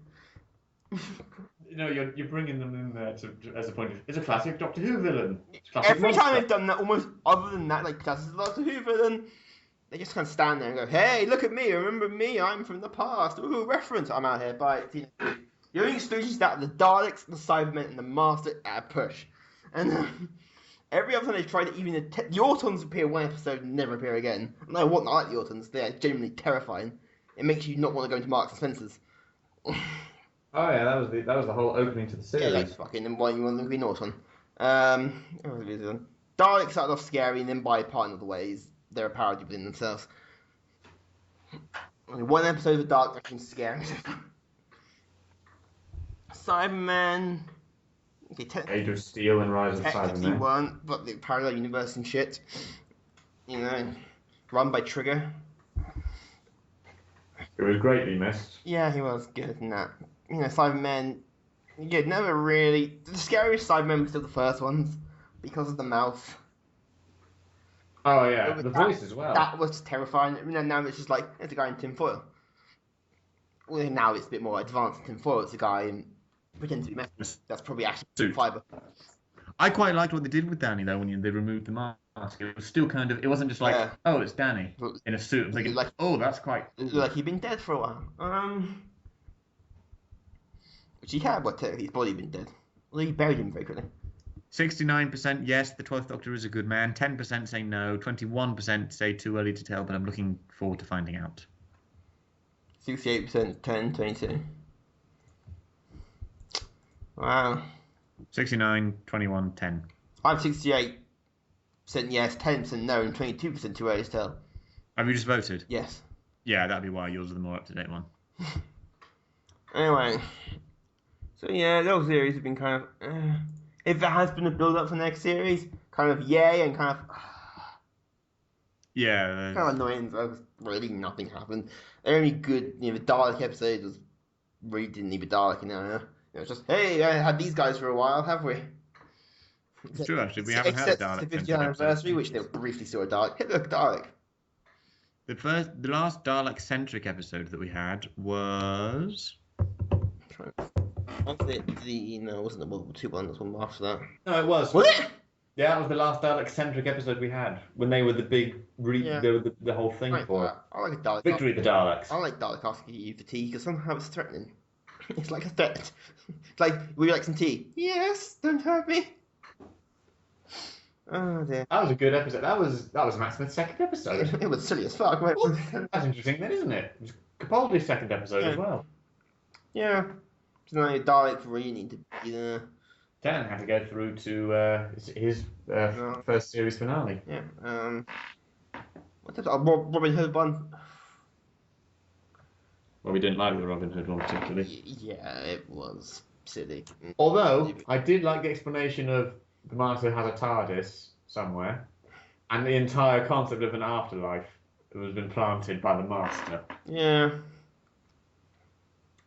No, you're bringing them in there as a point. It's a classic Doctor Who villain. Every time they've done that, almost other than that, like classic Doctor Who villain, they just kind of stand there and go, "Hey, look at me! Remember me? I'm from the past. Ooh, reference! I'm out here." Bye. The only exclusions that are the Daleks, the Cybermen, and the Master at a push. And every other time they've tried it, even the Autons appear one episode and never appear again. And I like the Autons. They are genuinely terrifying. It makes you not want to go into Marks and Spencer's. Oh yeah, that was the whole opening to the series. Yeah, that's fucking. And why you want them to be Auton? Daleks started off scary, and then by part of the ways, they're a parody within themselves. Only one episode of Dark actually scary. Cybermen. Age of Steel and Rise of Technically Cybermen. weren't, but the parallel universe and shit. You know, run by Trigger. It was greatly missed. Yeah, he was good in that. You know, Cybermen. Yeah, never really. The scariest Cybermen were still the first ones because of the mouth. Oh yeah, the voice as well. That was terrifying. Now it's just like it's a guy in tinfoil. Well, now it's a bit more advanced than tinfoil. It's a guy in pretend to be metal. That's probably actually fibre. I quite liked what they did with Danny though when they removed the mask. It was still kind of. It wasn't just like, oh, it's Danny in a suit. I was thinking, like, oh, that's quite. Like he'd been dead for a while. Which he had, but technically his body had been dead. Well, he buried him very quickly. 69% yes, the 12th Doctor is a good man. 10% say no. 21% say too early to tell, but I'm looking forward to finding out. 68%, 10, 22. Wow. 69, 21, 10. I'm 68% yes, 10% no, and 22% too early to tell. Have you just voted? Yes. Yeah, that'd be why yours are the more up-to-date one. Anyway. So yeah, those series have been kind of... if there has been a build-up for the next series, kind of yay and kind of... yeah. Kind of annoying, because really nothing happened. The only good, the Dalek episode was... really didn't need a Dalek, It was just, hey, I had these guys for a while, have we? It's true, actually. We haven't had a Dalek. Except the 50th anniversary, which they briefly saw a Dalek. Hey, look, Dalek. The last Dalek-centric episode that we had was... No, it wasn't the World War II one, that was one after that. No, it was. Was it? Yeah, that was the last Dalek-centric episode we had. When they were the big... They were the whole thing for it. I like a Dalek. Victory of the Daleks. I like Dalek asking you for tea, because somehow it's threatening. It's like a threat. It's like, would you like some tea? Yes, don't hurt me. Oh dear. That was a good episode. That was Matt Smith's second episode. It was silly as fuck. Right? Well, that's interesting then, isn't it? It was Capaldi's second episode as well. Yeah. So now Dalek really need to be there. Tennant had to go through to his first series finale. Yeah. What's that? Robin Hood one. Well, we didn't like the Robin Hood one particularly. Yeah, it was silly. Although, I did like the explanation of the Master had a TARDIS somewhere, and the entire concept of an afterlife that was been planted by the Master. Yeah.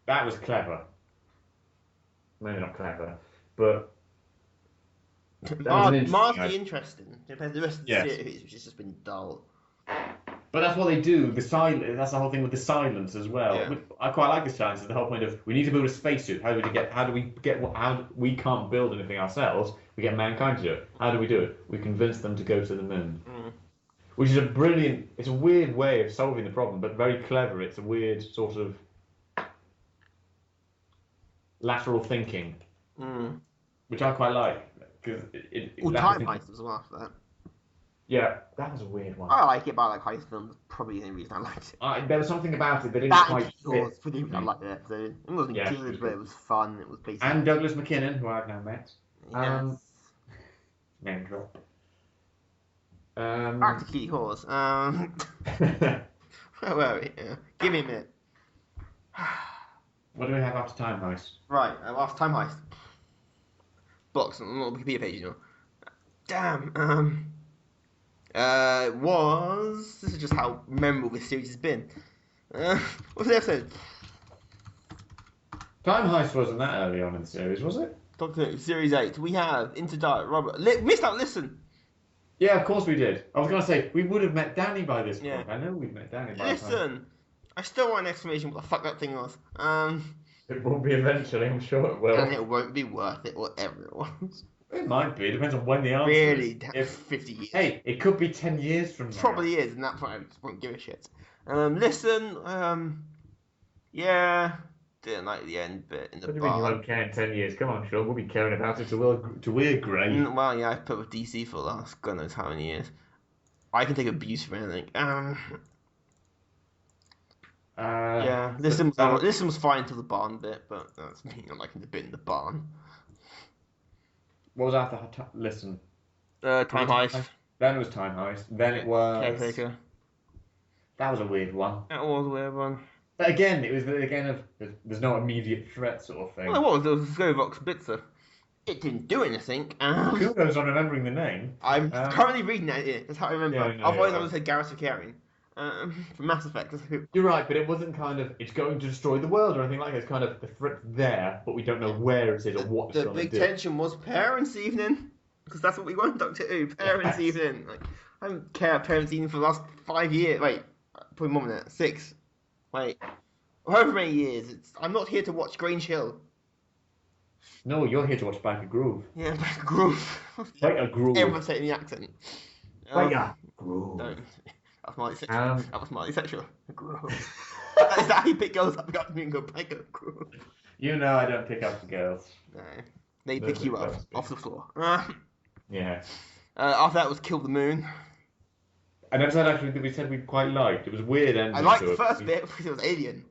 That was clever. Maybe not clever, but... Mildly interesting compared to the rest of the Yes. series, which has just been dull. But that's what they do. The silence. That's the whole thing with the silence as well. Yeah. I quite like the silence. It's the whole point of we need to build a spacesuit. How do we can't build anything ourselves? We get mankind to do it. How do we do it? We convince them to go to the moon. Which is a brilliant. It's a weird way of solving the problem, but very clever. It's a weird sort of lateral thinking, which I quite like because Time Heist as well after that. Yeah, that was a weird one. I like it, but I like heist films. Probably the only reason I liked it. There was something about it that didn't That quite was fit. for the reason I liked the episode. It wasn't Yeah, good, but it was fun. It was basically. And Douglas McKinnon, who I've now met. Yes. Name drop. Back to Key Horse. Where were we? Give me a minute. What do we have after Time Heist? Right, after Time Heist. Box, not Wikipedia page, you know. Damn. This is just how memorable this series has been. What's the episode? Time Heist wasn't that early on in the series, was it? Doctor Who, Series 8. We have Into Dark, Robert. Missed out, listen! Yeah, of course we did. I was going to say, we would have met Danny by this point. Yeah. I know we've met Danny by this point. Listen! I still want an explanation what the fuck that thing was. It will be eventually, I'm sure it will. And it won't be worth it, whatever it was. It might be, it depends on when the answer Really? is. 50 years. Hey, it could be 10 years from now. Probably is, and that's why I just won't give a shit. Listen, yeah, didn't like the end bit in the What do you mean you bar. won't care in 10 years? Come on, Sean, we'll be caring about it till we're grey. Well, yeah, I've put with DC for the last God knows how many years. I can take abuse for anything. Yeah, listen was fine until the barn bit, but that's me not liking the bit in the barn. What was after Listen? Time Heist. Then it was Time Heist. Then it was... Caretaker. That was a weird one. That was a weird one. But again, it was there's no immediate threat sort of thing. Well, there was Skovox Blitzer. It didn't do anything. Kudos on remembering the name. I'm currently reading that here. That's how I remember. Yeah, Otherwise, I would have said Garrus Vakarian. From Mass Effect. You're right, but it wasn't kind of it's going to destroy the world or anything like that. It's kind of the threat's there, but we don't know where it is or what it's The going to big do. tension was Parents' Evening. Because that's what we want, Doctor Who. Parents' Evening. Like, I haven't cared about Parents' Evening for the last 5 years. Wait, probably more than that. 6. Wait. However many years. I'm not here to watch Grange Hill. No, you're here to watch Biker Groove. Yeah, Groove. Biker Groove. Everyone's taking the accent. Biker Groove. Don't. That was mildly sexual. That was mildly sexual. Groove. Is that how you pick girls up to me and go Biker Groove? You know I don't pick up the girls. No. They pick you up off the floor. Yeah. After that was Kill the Moon. An episode actually that we said we quite liked. It was weird ending. I liked the first bit because it was Alien.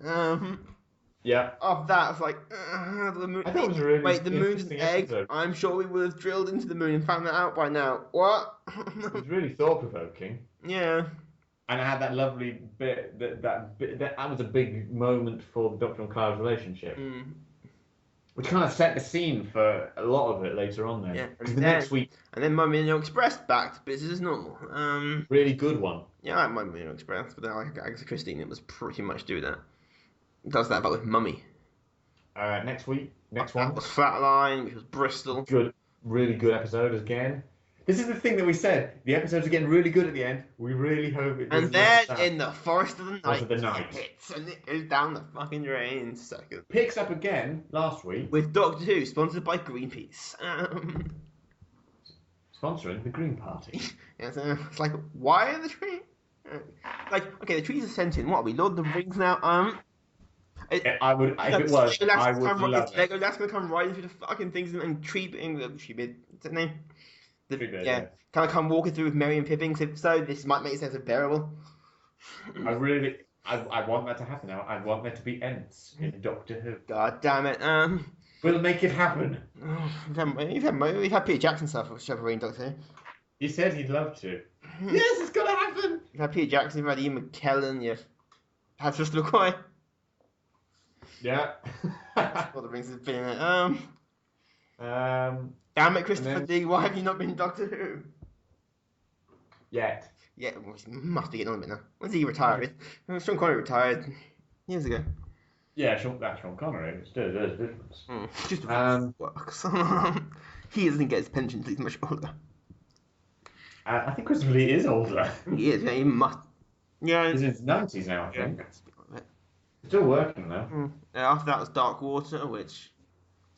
Yeah. After that, I was like, the moon. I thought it was a really Wait, the moon's an interesting egg. episode. I'm sure we would have drilled into the moon and found that out by now. What? It was really thought provoking. Yeah. And it had that lovely bit that was a big moment for the Doctor and Cloud's relationship. Which kind of set the scene for a lot of it later on then. Yeah. Because the next week... And then Mummy Express back to business as normal. Really good one. Yeah, I like Mummy Express, but then I like Agatha Christie, it was pretty much do that. It does that, but with Mummy. Next week, next That one. was Flatline, which was Bristol. Good, really good episode again. This is the thing that we said. The episodes are getting really good at the end. We really hope it doesn't. And then let us in the Forest of the Night, Forest of the Night. it hits and it goes down the fucking drain in seconds. Picks up again last week. With Doctor Who, sponsored by Greenpeace. Sponsoring the Green Party. Yeah, so it's like, why are the trees? Like, okay, the trees are sentient. What are we, Lord of the Rings now? I would, if it was, I would love it. Legolas gonna come riding through the fucking things and Treebid, what's that name? Treebid, yeah. Can I come walking through with Merry and Pippin? If so, this might make sense of bearable. I want that to happen now. I want there to be Ents in Doctor Who. God damn it. We'll make it happen. We've had Peter Jackson stuff with Trevor Rain Doctor Who. He said he'd love to. Yes, it's gonna happen. You've had Peter Jackson, you've had Ian McKellen, you've had Sister McCoy. Yeah. Lord of the Rings has been in it. Um. Damn it, Christopher then- D. Why have you not been Doctor Who? Yet. Yeah, well, he must be getting on a bit now. When's he retired? Sean Connery retired years ago. Yeah, Sean Connery. It's still there's a difference. Just works. He doesn't get his pension until he's much older. I think Christopher Lee is older. He is, yeah, he must. Yeah. He's in his 90s now, I Yeah. think. Still working though. After that was Dark Water, which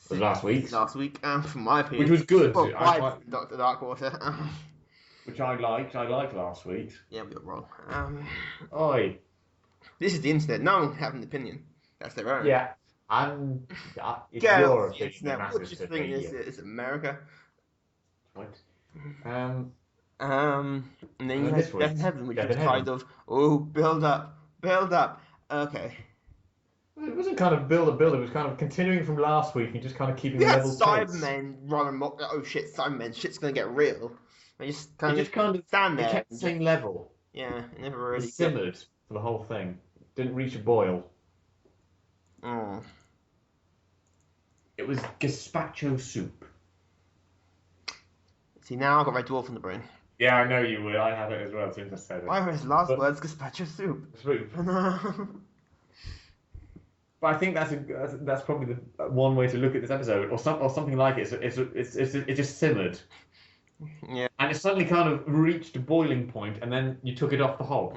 Was last week. Last week, from my opinion, Which was good. Well, I Doctor Dark Water. Which I liked. I liked last week. Yeah, we got wrong. Oi. This is the internet. No one can have an opinion. That's their own. Yeah. It's Get your off the opinion internet. that What do matters you to think me. this is? America. What? And then you this had week. Death in Heaven, which Death was in kind of, build up. Okay. It wasn't kind of build. It was kind of continuing from last week and just kind of keeping We the had level pace. Cybermen rather mock. Oh shit, Cybermen. Shit's gonna get real. They just kind of stand It there. kept the same level. Yeah, it never It really simmered for the whole thing. Didn't reach a boil. Oh. It was gazpacho soup. See, now I've got Red Dwarf on the brain. Yeah, I know you would. I have it as well as soon as I said it. Why were his last But- words gazpacho soup? Soup. Yeah, But I think that's probably the one way to look at this episode, or something like it. It just simmered, and it suddenly kind of reached a boiling point, and then you took it off the hob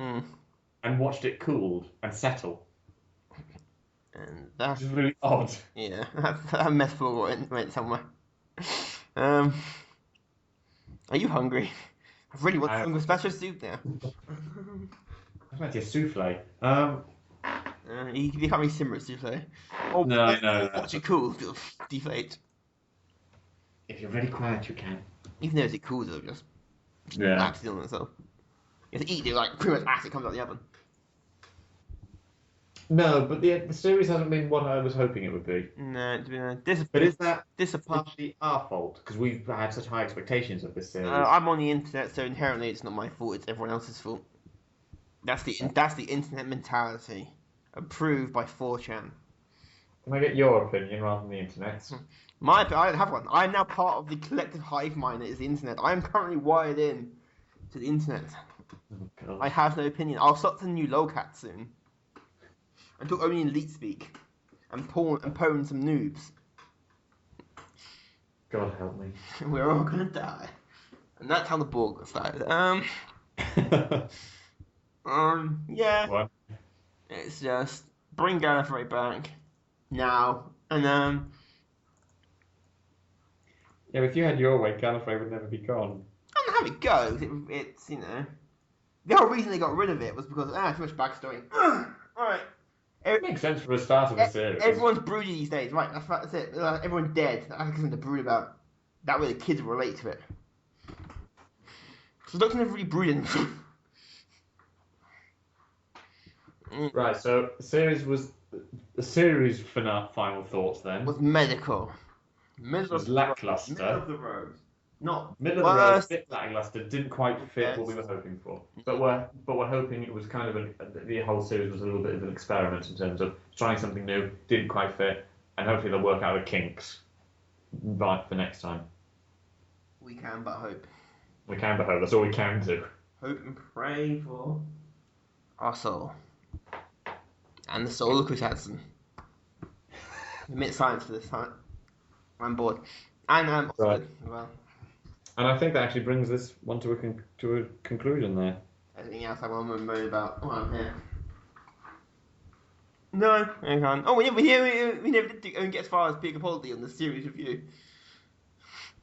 and watched it cool and settle. and that's Which is really odd. yeah, that metaphor went somewhere. Are you hungry? I really want some gazpacho soup now. I meant to say souffle. You can't really simmer it souffle. Oh, No. Watch it cool, it'll deflate. If you're very quiet, you can. Even though as it cools, it'll just acid on itself. You have to eat it like pretty much as it comes out the oven. No, but the series hasn't been what I was hoping it would be. No, it's been a But is that disappointing. partly our fault? Because we've had such high expectations of this series. I'm on the internet, so inherently it's not my fault. It's everyone else's fault. That's the internet mentality, approved by 4chan. Can I get your opinion rather than the internet's? I don't have one. I'm now part of the collective hive mind that is the internet. I'm currently wired in to the internet. Oh, I have no opinion. I'll start to new lolcat soon. I talk only in elite speak and pwn some noobs. God help me. We're all gonna die, and that's how the Borg got started. Yeah. What? It's just bring Gallifrey back now, and Yeah, if you had your way, Gallifrey would never be gone. I don't know how it goes. It's the whole reason they got rid of it was because too much backstory. Alright. It makes sense for the start of the series. Everyone's broody these days, right? That's it. Everyone's dead. That's something to brood about. That way the kids will relate to it. So Doctor never really brooded. Right, so the series final thoughts then. Was medical. Middle Was lackluster. Middle of the road. Not Middle of the road, worst. bit lackluster, didn't quite fit what we were hoping for. But we're hoping it was kind of the whole series was a little bit of an experiment in terms of trying something new, didn't quite fit, and hopefully they'll work out the kinks right for next time. We can but hope. We can but hope, that's all we can do. Hope and pray for our soul. And the soul of Chris Hudson. Admit science for this time. I'm bored. And Right. well, And I think that actually brings this one to a conclusion there. anything else I want to moan about? Oh, yeah. No, I can't. Oh, we never did get as far as Peter Capaldi on the series review.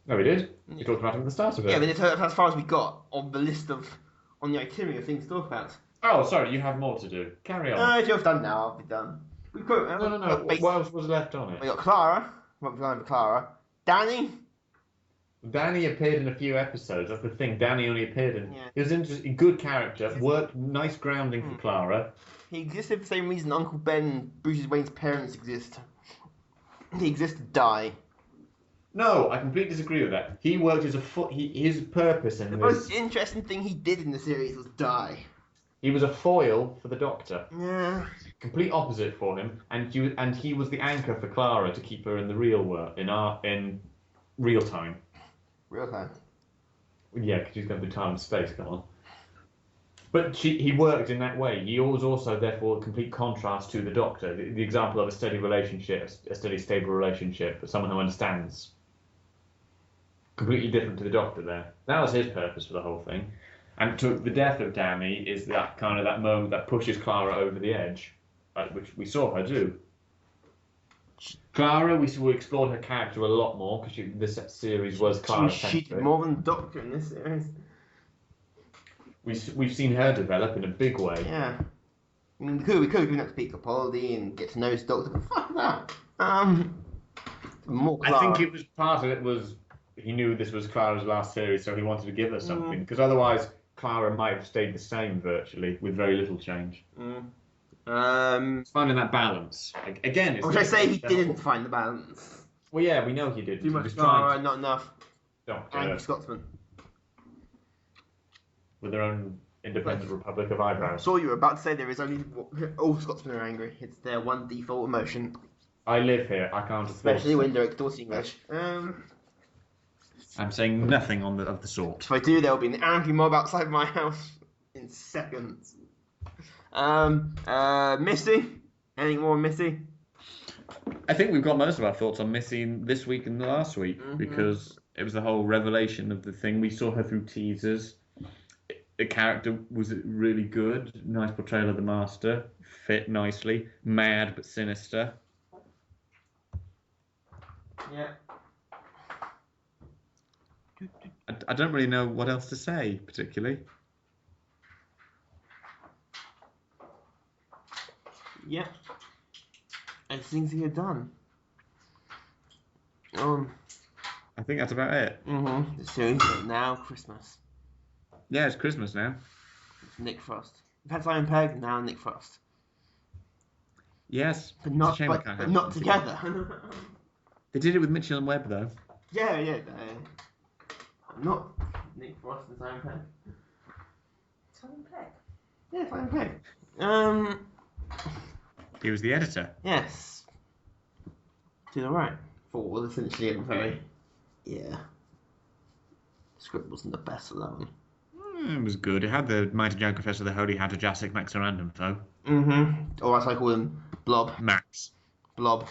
No, we did. We talked about it at the start of it. Yeah, but that's as far as we got on the list on the itinerary of things to talk about. Oh, sorry, you have more to do. Carry on. No, Joe's done now. I'll be done. No. What else was left on We it? got Clara. What was for Clara? Danny. Danny appeared in a few episodes. That's the thing. Danny only appeared in. Yeah. He was interesting, good character. Worked nice grounding for Clara. He existed for the same reason Uncle Ben, Bruce Wayne's parents exist. He exists to die. No, I completely disagree with that. He worked as his purpose in The this. most interesting thing he did in the series was die. He was a foil for the Doctor. Yeah. complete opposite for him, and he was the anchor for Clara to keep her in the real world, in real time. Real time. Yeah, because she's going through time and space. Come on. But he worked in that way. He was also, therefore, a complete contrast to the Doctor. The example of a steady relationship, a steady, stable relationship, but someone who understands. Completely different to the Doctor there. That was his purpose for the whole thing. And the death of Dammy is that moment that pushes Clara over the edge, which we saw her do. Clara, we explored her character a lot more because this series was Clara-centric. She did more than the Doctor in this series. We've seen her develop in a big way. Yeah. I mean, we could have given up to Peter Capaldi and get to know his Doctor, but fuck that. More Clara. I think it was part of it was he knew this was Clara's last series, so he wanted to give her something. Because otherwise, Clara might have stayed the same virtually, with very little change. It's finding that balance. Again, it's... Which I say he didn't find the balance. Well, yeah, we know he did. Too much Clara, not enough. Doctor. Angry Scotsman. With their own independent republic of eyebrows. I saw you were about to say there is only... All Scotsmen are angry. It's their one default emotion. I live here. I can't... Especially when they're extorting English. I'm saying nothing of the sort. If I do, there'll be an angry mob outside my house in seconds. Missy? Anything more on Missy? I think we've got most of our thoughts on Missy this week and the last week, because it was the whole revelation of the thing. We saw her through teasers. The character was really good. Nice portrayal of the Master. Fit nicely. Mad but sinister. Yeah. I don't really know what else to say, particularly. Yeah. Everything's here done. I think that's about it. The series is now Christmas. Yeah, it's Christmas now. It's Nick Frost. We've had Simon Pegg, now Nick Frost. Yes. But not, but not together. They did it with Mitchell and Webb, though. Yeah. Not Nick Frost and Simon Pegg. Simon Pegg? Yeah, Simon Pegg. He was the editor. Yes. To the right. For what was essentially a very... Yeah. The script wasn't the best for that one. It was good. It had the Mighty Giant Confessor of the Holy Hadrojasic Maxorandum, though. Or as I call him, Blob. Max. Blob.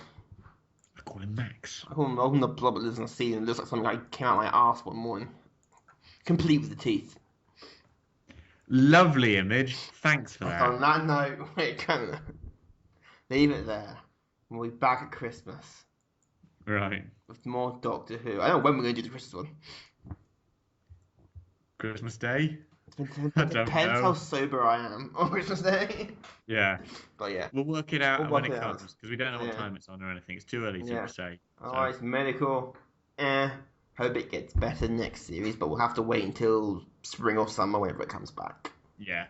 I call him Max. I call him the Blob that lives in the sea and looks like something like came out of my arse one morning. Complete with the teeth. Lovely image. Thanks for that. On that note, we're gonna leave it there. We'll be back at Christmas. Right. With more Doctor Who. I don't know when we're going to do the Christmas one. Christmas Day? It depends how sober I am on Christmas Day. Yeah. But yeah. We'll work it out when it comes, because we don't know what time it's on or anything. It's too early to say. Oh, it's medical. Hope it gets better next series, but we'll have to wait until spring or summer whenever it comes back. Yeah.